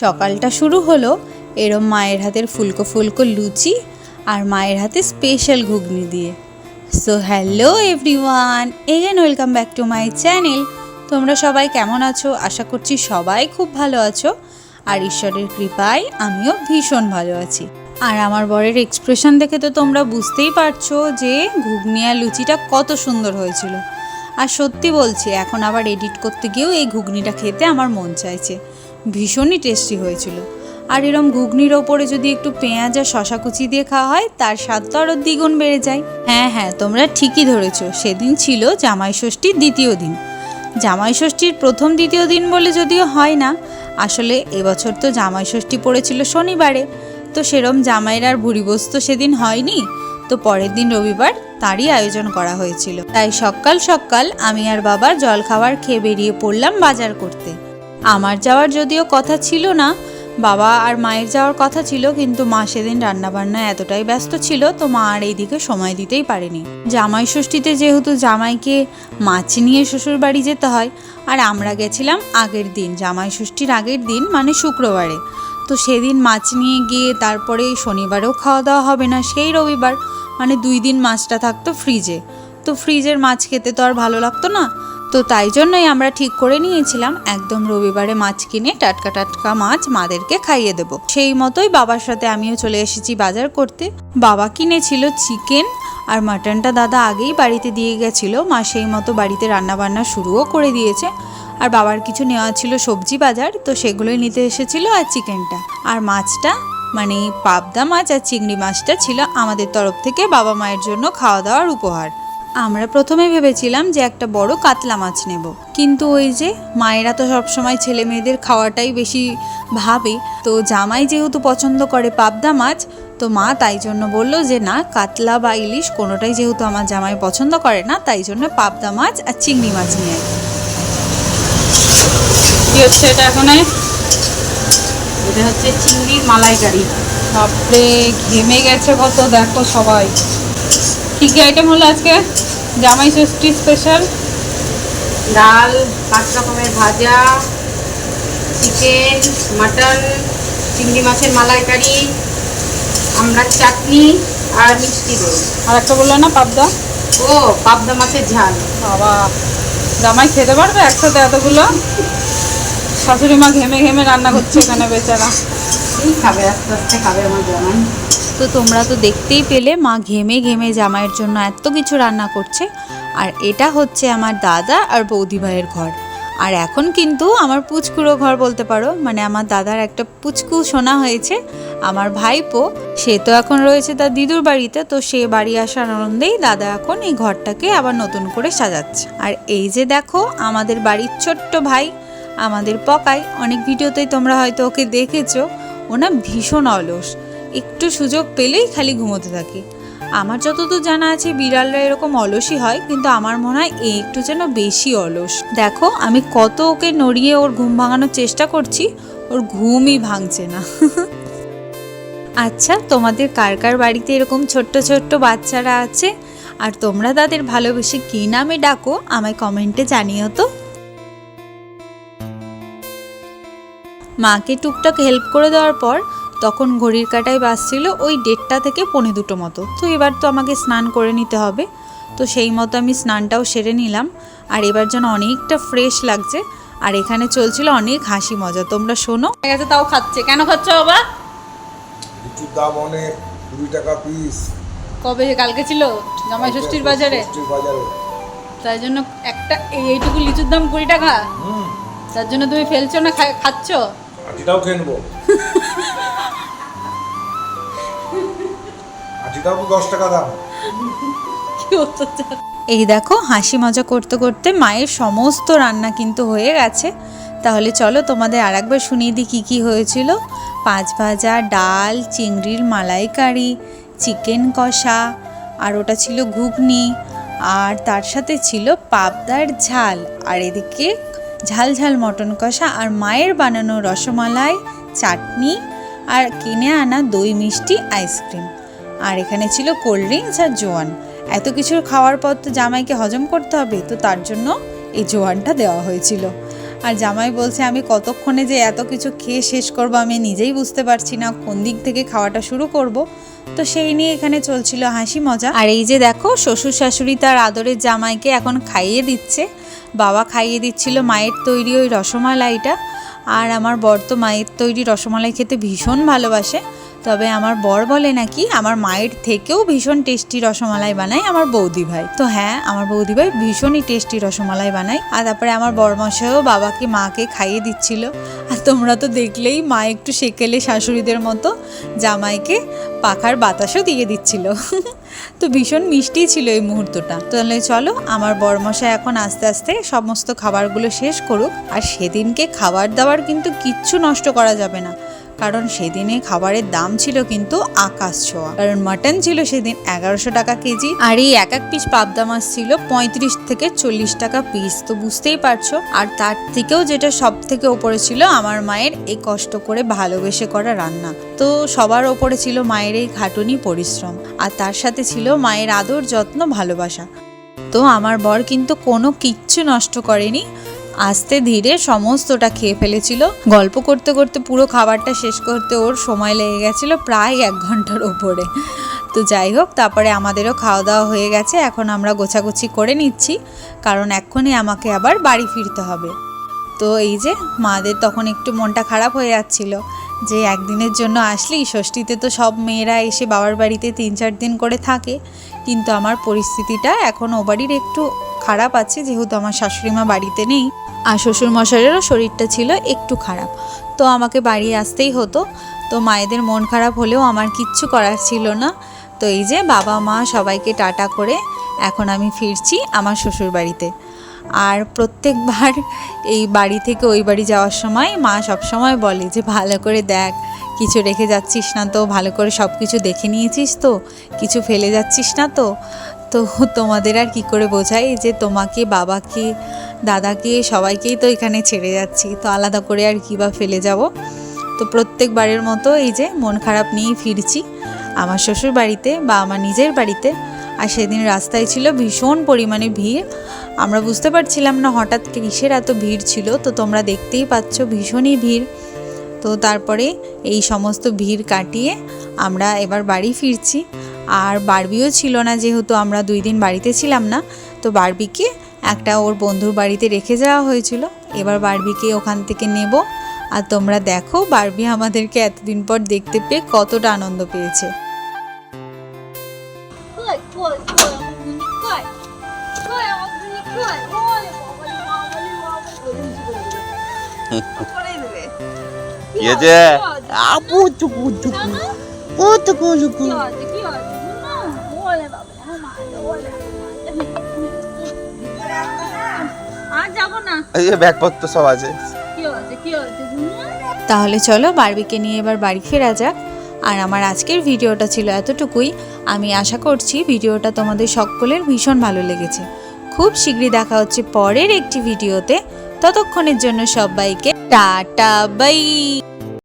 সকালটা শুরু হলো এরম মায়ের হাতের ফুলকো ফুলকো লুচি আর মায়ের হাতে স্পেশাল ঘুগনি দিয়ে। So hello everyone, again welcome back to my channel. তোমরা সবাই কেমন আছো? আশা করছি সবাই খুব ভালো আছো, আর ঈশ্বরের কৃপায় আমিও ভীষণ ভালো আছি। আর আমার বরের এক্সপ্রেশন দেখে তো তোমরা বুঝতেই পারছো যে ঘুগনি আর লুচিটা কত সুন্দর হয়েছিল। আর সত্যি বলছি, এখন আবার এডিট করতে গিয়েও এই ঘুগনিটা খেতে আমার মন চাইছে। ভীষণই টেস্টি হয়েছিল। আর এরম ঘুগনির ওপরে যদি একটু পেঁয়াজ আর শশা কুচি দিয়ে খাওয়া হয়, তার স্বাদ তো আরও দ্বিগুণ বেড়ে যায়। হ্যাঁ, তোমরা ঠিকই ধরেছো, সেদিন ছিল জামাই ষষ্ঠীর দ্বিতীয় দিন। জামাই ষষ্ঠীর প্রথম দ্বিতীয় দিন বলে যদিও হয় না, আসলে এবছর তো জামাই ষষ্ঠী পড়েছিল শনিবারে, তো সেরম জামাইয়ের আর ভুরিভোজ তো সেদিন হয়নি। তো পরের দিন রবিবার তারই আয়োজন করা হয়েছিল। তাই সকাল সকাল আমি আর বাবা জলখাবার খেয়ে বেরিয়ে পড়লাম বাজার করতে। আমার যাওয়ার যদিও কথা ছিল না, বাবা আর মায়ের যাওয়ার কথা ছিল, কিন্তু মা সেদিন রান্নাবান্নায় এতটাই ব্যস্ত ছিল, তো মা আর এইদিকে সময় দিতেই পারেনি। জামাই ষষ্ঠীতে যেহেতু জামাইকে মাছ নিয়ে শ্বশুর বাড়ি যেতে হয়, আর আমরা গেছিলাম আগের দিন, জামাই ষষ্ঠীর আগের দিন মানে শুক্রবারে। তো সেদিন মাছ নিয়ে গিয়ে তারপরে শনিবারেও খাওয়া দাওয়া হবে না, সেই রবিবার মানে 2 দিন মাছটা থাকতো ফ্রিজে। তো ফ্রিজের মাছ খেতে তো আর ভালো লাগতো না, তো তাই জন্যই আমরা ঠিক করে নিয়েছিলাম একদম রবিবারে মাছ কিনে টাটকা টাটকা মাছ মাদেরকে খাইয়ে দেবো। সেই মতোই বাবার সাথে আমিও চলে এসেছি বাজার করতে। বাবা কিনেছিল চিকেন আর মাটনটা দাদা আগেই বাড়িতে দিয়ে গেছিলো, মা সেই মতো বাড়িতে রান্নাবান্না শুরুও করে দিয়েছে। আর বাবার কিছু নেওয়া ছিল সবজি বাজার, তো সেগুলোই নিতে এসেছিল, আর চিকেনটা আর মাছটা মানে পাবদা মাছ আর চিংড়ি মাছটা ছিল আমাদের তরফ থেকে বাবা মায়ের জন্য খাওয়া দাওয়ার উপহার। আমরা প্রথমে ভেবেছিলাম যে একটা বড় কাতলা মাছ নেব, কিন্তু ওই যে মায়েরা তো সবসময় ছেলে মেয়েদের খাওয়াটাই বেশি ভাবে, তো জামাই যেহেতু পছন্দ করে পাবদা মাছ, তো মা তাই জন্য বলল যে না, কাতলা বা ইলিশ কোনোটাই যেহেতু আমার জামাই পছন্দ করে না, তাই জন্য পাবদা মাছ আর চিংড়ি মাছ নিয়ে। কি হচ্ছে এটা? এখন এটা হচ্ছে চিংড়ির মালাইকারি। বাপরে, ঘেমে গেছে কত, দেখো সবাই। কি কি আইটেম হলো আজকে জামাই ষষ্ঠী স্পেশাল? ডাল, 5 রকমের ভাজা, চিকেন, মাটন, চিংড়ি মাছের মালাইকারি, আমড়ার চাটনি আর মিষ্টি দই। আর একটা বললো না পাবদা? ও, পাবদা মাছের ঝাল। বাবা, জামাই খেতে পারবে একসাথে এতগুলো? শাশুড়ি মা ঘেমে ঘেমে রান্না করছে এখানে, বেচারা। এই খাবে, আস্তে আস্তে খাবে আমার জামাই। তো তোমরা তো দেখতেই পেলে মা ঘেমে ঘেমে জামাইয়ের জন্য এত কিছু রান্না করছে। আর এটা হচ্ছে আমার দাদা আর বৌদি ভাইয়ের ঘর। আর এখন কিন্তু আমার পুচকুরো ঘর বলতে পারো, মানে আমার দাদার একটা পুচকু শোনা হয়েছে, আমার ভাইপো, সে তো এখন রয়েছে তার দিদুর বাড়িতে, তো সে বাড়ি আসার আনন্দেই দাদা এখন এই ঘরটাকে আবার নতুন করে সাজাচ্ছে। আর এই যে দেখো আমাদের বাড়ির ছোট্ট ভাই, আমাদের পকাই, অনেক ভিডিওতেই তোমরা হয়তো ওকে দেখেছো, ও না ভীষণ অলস, একটু সুযোগ পেলেই খালি ঘুমোতে থাকে। আমার যতদূর জানা আছে বিড়ালরা এরকম অলসই হয়, কিন্তু আমার মনে হয় এ একটু যেন বেশি অলস। দেখো আমি কত ওকে নড়িয়ে ওর ঘুম ভাঙানোর চেষ্টা করছি, ওর ঘুমই ভাঙছে না। আচ্ছা, তোমাদের কার কার বাড়িতে এরকম ছোট্ট ছোট্ট বাচ্চারা আছে, আর তোমরা তাদের ভালোবেসে কী নামে ডাকো আমায় কমেন্টে জানিও তো। মাকে টুকটাক হেল্প করে দেওয়ার পর তখন ঘড়ির কাঁটায় বাজছিল ওই 1:30 থেকে 1:45 মতো। তো এবার তো আমাকে স্নান করে নিতে হবে, তো সেই মতো আমি স্নানটাও সেরে নিলাম। আর এবার যেন অনেকটা ফ্রেশ লাগছে, আর এখানে চলছিল অনেক হাসি মজা, তোমরা শোনো। ঠিক আছে, তাও খাচ্ছে। কেন খাচ্ছ বাবা? লিচুর দাম অনেক, 2 টাকা পিস। কবে? কালকে ছিল জামাই ষষ্ঠীর বাজারে, তাই জন্য একটা এইটুকু লিচুর দাম 20 টাকা। তার জন্য তুমি ফেলছো না, খাচ্ছ? আটিটাও খেয়ে নেবো। আটিটাও তো 10 টাকা দাম। এই দেখো হাসি মজা করতে করতে মায়ের সমস্ত রান্না কিন্তু হয়ে গেছে। তাহলে চলো তোমাদের আরেকবার শুনিয়ে দিই কী কী হয়েছিল। 5 ভাজা, ডাল, চিংড়ির মালাইকারি, চিকেন কষা, আর ওটা ছিল ঘুগনি, আর তার সাথে ছিল পাবদার ঝাল, আর এদিকে ঝাল ঝাল মটন কষা, আর মায়ের বানানো রসমালাই, চাটনি, আর কিনে আনা দই মিষ্টি আইসক্রিম, আর এখানে ছিল কোল্ড ড্রিঙ্কস আর জোয়ান। এত কিছুর খাওয়ার পর তো জামাইকে হজম করতে হবে, তো তার জন্য এই জোয়ানটা দেওয়া হয়েছিল। আর জামাই বলছে আমি কতক্ষণে যে এত কিছু খেয়ে শেষ করব আমি নিজেই বুঝতে পারছি না, কোন দিক থেকে খাওয়াটা শুরু করব। তো সেই নিয়ে এখানে চলছিল হাসি মজা। আর এই যে দেখো শ্বশুর শাশুড়ি তার আদরের জামাইকে এখন খাইয়ে দিচ্ছে। বাবা খাইয়ে দিচ্ছিল মায়ের তৈরি ওই রসমালাইটা। আর আমার বর তো মায়ের তৈরি রসমালাই খেতে ভীষণ ভালোবাসে। তবে আমার বর বলে নাকি আমার মায়ের থেকেও ভীষণ টেস্টি রসমালাই বানায় আমার বৌদি ভাই। তো হ্যাঁ, আমার বৌদি ভাই ভীষণই টেস্টি রসমালাই বানায়। আর তারপরে আমার বরমশাইও বাবাকে মাকে খাইয়ে দিচ্ছিল। আর তোমরা তো দেখলেই মা একটু সেকেলে শাশুড়িদের মতো জামাইকে পাখার বাতাসও দিয়ে দিচ্ছিল। তো ভীষণ মিষ্টি ছিল এই মুহূর্তটা। তাহলে চলো, আমার বরমশাই এখন আস্তে আস্তে সমস্ত খাবারগুলো শেষ করুক। আর সেদিনকে খাবার দাবার কিন্তু কিচ্ছু নষ্ট করা যাবে না, কারণ সেদিনে খাবারের দাম ছিল কিন্তু আকাশ ছোঁয়া। কারণ মাটন ছিল সেদিন 1100 টাকা কেজি, আর এই এক পিস পাবদা মাছ ছিল 35 থেকে 40 টাকা পিস। তো বুঝতেই পারছো। আর তার থেকেও যেটা সব থেকে ওপরে ছিল আমার মায়ের এই কষ্ট করে ভালোবেসে করা রান্না। তো সবার ওপরে ছিল মায়ের এই খাটুনি পরিশ্রম, আর তার সাথে ছিল মায়ের আদর যত্ন ভালোবাসা। তো আমার বর কিন্তু কোনো কিচ্ছু নষ্ট করেনি, আস্তে ধীরে সমস্তটা খেয়ে ফেলেছিল। গল্প করতে করতে পুরো খাবারটা শেষ করতে ওর সময় লেগে গেছিলো প্রায় 1 ঘন্টার ওপরে। তো যাই হোক, তারপরে আমাদেরও খাওয়া দাওয়া হয়ে গেছে। এখন আমরা গোছাগুছি করে নিচ্ছি, কারণ এক্ষুনি আমাকে আবার বাড়ি ফিরতে হবে। তো এই যে মাদের তখন একটু মনটা খারাপ হয়ে যাচ্ছিল যে একদিনের জন্য আসলি, ষষ্ঠীতে তো সব মেয়েরা এসে বাবার বাড়িতে 3-4 দিন করে থাকে, কিন্তু আমার পরিস্থিতিটা এখন ও বাড়ির একটু খারাপ আছে, যেহেতু আমার শাশুড়িমা বাড়িতে নেই আর শ্বশুরমশাইয়েরও শরীরটা ছিল একটু খারাপ। তো আমাকে বাড়ি আসতেই হতো। তো মায়েদের মন খারাপ হলেও আমার কিচ্ছু করার ছিল না। তো এই যে বাবা মা সবাইকে টাটা করে এখন আমি ফিরছি আমার শ্বশুর বাড়িতে। আর প্রত্যেকবার এই বাড়ি থেকে ওই বাড়ি যাওয়ার সময় মা সবসময় বলে যে ভালো করে দেখ, কিছু রেখে যাচ্ছিস না তো, ভালো করে সব কিছু দেখে নিয়েছিস তো, কিছু ফেলে যাচ্ছিস না তো। তো তোমাদের আর কি করে বোঝাই যে তোমাকে, বাবাকে, দাদাকে, সবাইকেই তো এখানে ছেড়ে যাচ্ছি, তো আলাদা করে আর কী বা ফেলে যাব। তো প্রত্যেকবারের মতো এই যে মন খারাপ নিয়েই ফিরছি আমার শ্বশুর বাড়িতে বা আমার নিজের বাড়িতে। আর সেদিন রাস্তায় ছিল ভীষণ পরিমাণে ভিড়, আমরা বুঝতে পারছিলাম না হঠাৎ কিসের এত ভিড় ছিল। তো তোমরা দেখতেই পাচ্ছ ভীষণই ভিড়। তো তারপরে এই সমস্ত ভিড় কাটিয়ে আমরা এবার বাড়ি ফিরছি। আর বারবিও ছিল না, যেহেতু আমরা 2 দিন বাড়িতে ছিলাম না। তো বারবিকে একটা ওর বন্ধুর বাড়িতে রেখে যাওয়া হয়েছিল, এবার বারবিকে ওখান থেকে নেব। আর তোমরা দেখো বারবি আমাদেরকে এতদিন পর দেখতে পেয়ে কতটা আনন্দ পেয়েছে। ব্যাগপত্র সব আছে। তাহলে চলো বারবিকে নিয়ে এবার বাড়ি ফেরা যাক। আর আমার আজকের ভিডিওটা ছিল এতটুকুই। আমি আশা করছি ভিডিওটা তোমাদের সকলের ভীষণ ভালো লেগেছে। খুব শীঘ্রই দেখা হচ্ছে পরের একটি ভিডিওতে। ততক্ষণের জন্য সবাইকে টাটা বাই।